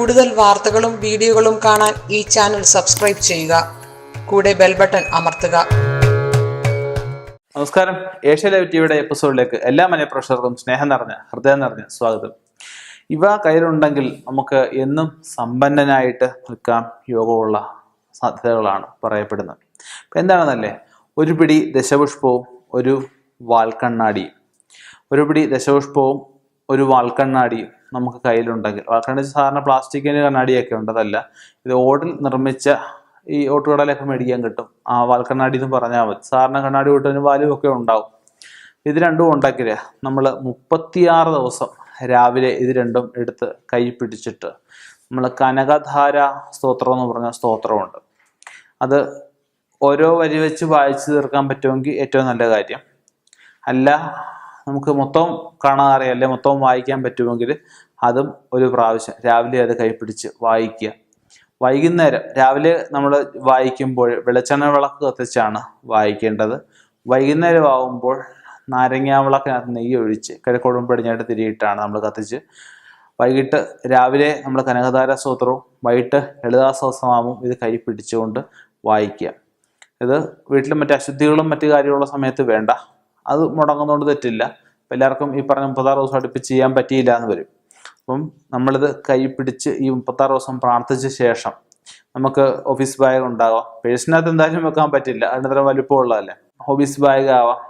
കൂടുതൽ വാർത്തകളും വീഡിയോകളും കാണാൻ ഈ ചാനൽ സബ്സ്ക്രൈബ് ചെയ്യുക. കൂടെ ബെൽ ബട്ടൺ അമർത്തുക. നമസ്കാരം. ഏഷ്യ ലൈവ് ടിവിയുടെ എപ്പിസോഡിലേക്ക് എല്ലാ മനഃപ്രേക്ഷകർക്കും സ്നേഹം നിറഞ്ഞ ഹൃദയം നിറഞ്ഞ സ്വാഗതം. ഇവ കയ്യിലുണ്ടെങ്കിൽ നമുക്ക് എന്നും സമ്പന്നനായിട്ട് നിൽക്കാൻ യോഗമുള്ള സാധ്യതകളാണ് പറയപ്പെടുന്നത്. എന്താണെന്നല്ലേ, ഒരു പിടി ദശപുഷ്പവും ഒരു വാൽക്കണ്ണാടിയും, ഒരു പിടി ദശപുഷ്പവും ഒരു വാൽക്കണ്ണാടിയും നമുക്ക് കയ്യിലുണ്ടെങ്കിൽ, വാൽക്കണ്ണാടി സാധാരണ പ്ലാസ്റ്റിക്കിൻ്റെ കണ്ണാടിയൊക്കെ ഉണ്ട്, അതല്ല, ഇത് ഓടിൽ നിർമ്മിച്ച ഈ ഓട്ടുകടലൊക്കെ മേടിക്കാൻ കിട്ടും. ആ വാൽക്കണ്ണാടി എന്ന് പറഞ്ഞാൽ മതി. സാധാരണ കണ്ണാടി കൂട്ടതിന് വാലും ഒക്കെ ഉണ്ടാവും. ഇത് രണ്ടും ഉണ്ടെങ്കിൽ നമ്മൾ 36 ദിവസം രാവിലെ ഇത് രണ്ടും എടുത്ത് കൈ പിടിച്ചിട്ട് നമ്മൾ കനകധാര സ്തോത്രം എന്ന് പറഞ്ഞ സ്തോത്രമുണ്ട്. അത് ഓരോ വരി വെച്ച് വായിച്ചു തീർക്കാൻ പറ്റുമെങ്കിൽ ഏറ്റവും നല്ല കാര്യം. അല്ല, നമുക്ക് മൊത്തം കാണാതെ അല്ലെ മൊത്തം വായിക്കാൻ പറ്റുമെങ്കിൽ അതും ഒരു പ്രാവശ്യം രാവിലെ അത് കൈപ്പിടിച്ച് വായിക്കുക. വൈകുന്നേരം, രാവിലെ നമ്മൾ വായിക്കുമ്പോൾ വെളിച്ചെണ്ണ വിളക്ക് കത്തിച്ചാണ് വായിക്കേണ്ടത്. വൈകുന്നേരം ആകുമ്പോൾ നാരങ്ങാ വിളക്കിനകത്ത് നെയ്യ് ഒഴിച്ച് കിഴക്കോടും പടിഞ്ഞാട്ട് തിരിയിട്ടാണ് നമ്മൾ കത്തിച്ച്, വൈകിട്ട് രാവിലെ നമ്മൾ കനകധാര സ്തോത്രവും വൈകിട്ട് ലളിതാ സഹസ്രനാമവും ഇത് കൈ പിടിച്ചുകൊണ്ട് വായിക്കുക. ഇത് വീട്ടിൽ മറ്റ് അശുദ്ധികളും മറ്റു കാര്യമുള്ള സമയത്ത് വേണ്ട. അത് മുടങ്ങുന്നതുകൊണ്ട് തെറ്റില്ല. എല്ലാവർക്കും ഈ പറഞ്ഞ 36 ദിവസം അടുപ്പിച്ച് ചെയ്യാൻ പറ്റിയില്ല എന്ന് വരും. അപ്പം നമ്മളിത് കൈ പിടിച്ച് ഈ 36 ദിവസം പ്രാർത്ഥിച്ച ശേഷം നമുക്ക് ഓഫീസ് ബാഗ് ഉണ്ടാവാം. പേഴ്സിനകത്ത് എന്തായാലും വെക്കാൻ പറ്റില്ല, അതിനത്ര വലിപ്പമുള്ളതല്ലേ. ഓഫീസ് ബാഗ് ആവാം,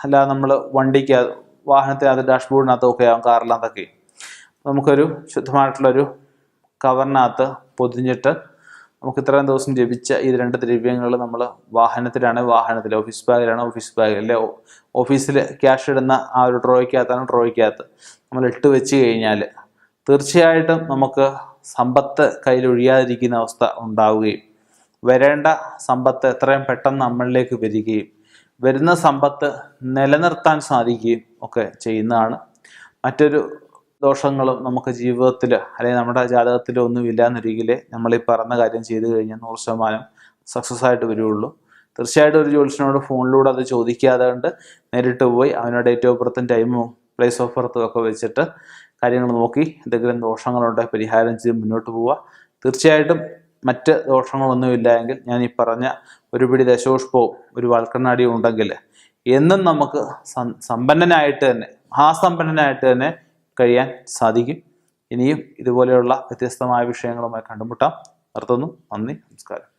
അല്ലാതെ നമ്മൾ വണ്ടിക്കകത്ത്, വാഹനത്തിനകത്ത്, ഡാഷ്ബോർഡിനകത്തൊക്കെ ആവാം, കാറിനകത്തൊക്കെ. നമുക്കൊരു ശുദ്ധമായിട്ടുള്ളൊരു കവറിനകത്ത് പൊതിഞ്ഞിട്ട് നമുക്ക് ഇത്രയും ദിവസം ജപിച്ച ഈ 2 ദ്രവ്യങ്ങൾ നമ്മൾ വാഹനത്തിലാണ് വാഹനത്തിൽ, ഓഫീസ് ബാഗിലാണ് ഓഫീസ് ബാഗ്, അല്ലെ ഓഫീസിൽ ക്യാഷ് ഇടുന്ന ആ ഒരു ഡ്രോയ്ക്കകത്ത് നമ്മൾ ഇട്ട് വെച്ച് കഴിഞ്ഞാൽ തീർച്ചയായിട്ടും നമുക്ക് സമ്പത്ത് കയ്യിലൊഴിയാതിരിക്കുന്ന അവസ്ഥ ഉണ്ടാവുകയും വരേണ്ട സമ്പത്ത് എത്രയും പെട്ടെന്ന് നമ്മളിലേക്ക് വരികയും വരുന്ന സമ്പത്ത് നിലനിർത്താൻ സാധിക്കുകയും ഒക്കെ ചെയ്യുന്നതാണ്. മറ്റൊരു ദോഷങ്ങളും നമുക്ക് ജീവിതത്തിൽ അല്ലെങ്കിൽ നമ്മുടെ ജാതകത്തിൽ ഒന്നും ഇല്ലാന്നിരിക്കില്ലേ നമ്മൾ ഈ പറഞ്ഞ കാര്യം ചെയ്തു കഴിഞ്ഞാൽ 100% സക്സസ് ആയിട്ട് വരുള്ളൂ. തീർച്ചയായിട്ടും ഒരു ജ്യോത്സ്യനോട് ഫോണിലൂടെ അത് ചോദിക്കാതെ കൊണ്ട് നേരിട്ട് പോയി അവരുടെ ഡേറ്റ് ഓഫ് ബർത്തും ടൈമും പ്ലേസ് ഓഫ് ബർത്തും ഒക്കെ വെച്ചിട്ട് കാര്യങ്ങൾ നോക്കി എന്തെങ്കിലും ദോഷങ്ങളുണ്ടെങ്കിൽ പരിഹാരം ചെയ്ത് മുന്നോട്ട് പോവുക. തീർച്ചയായിട്ടും മറ്റ് ദോഷങ്ങളൊന്നും ഇല്ല എങ്കിൽ ഞാൻ ഈ പറഞ്ഞ ഒരു പിടി ദശപുഷ്പവും ഒരു വാൽക്കണ്ണാടിയും ഉണ്ടെങ്കിൽ എന്നും നമുക്ക് സമ്പന്നനായിട്ട് തന്നെ, മഹാസമ്പന്നനായിട്ട് തന്നെ കഴിയാൻ സാധിക്കും. ഇനിയും ഇതുപോലെയുള്ള വ്യത്യസ്തമായ വിഷയങ്ങളുമായി കണ്ടുമുട്ടാം. നിർത്തുന്നു. നന്ദി, നമസ്കാരം.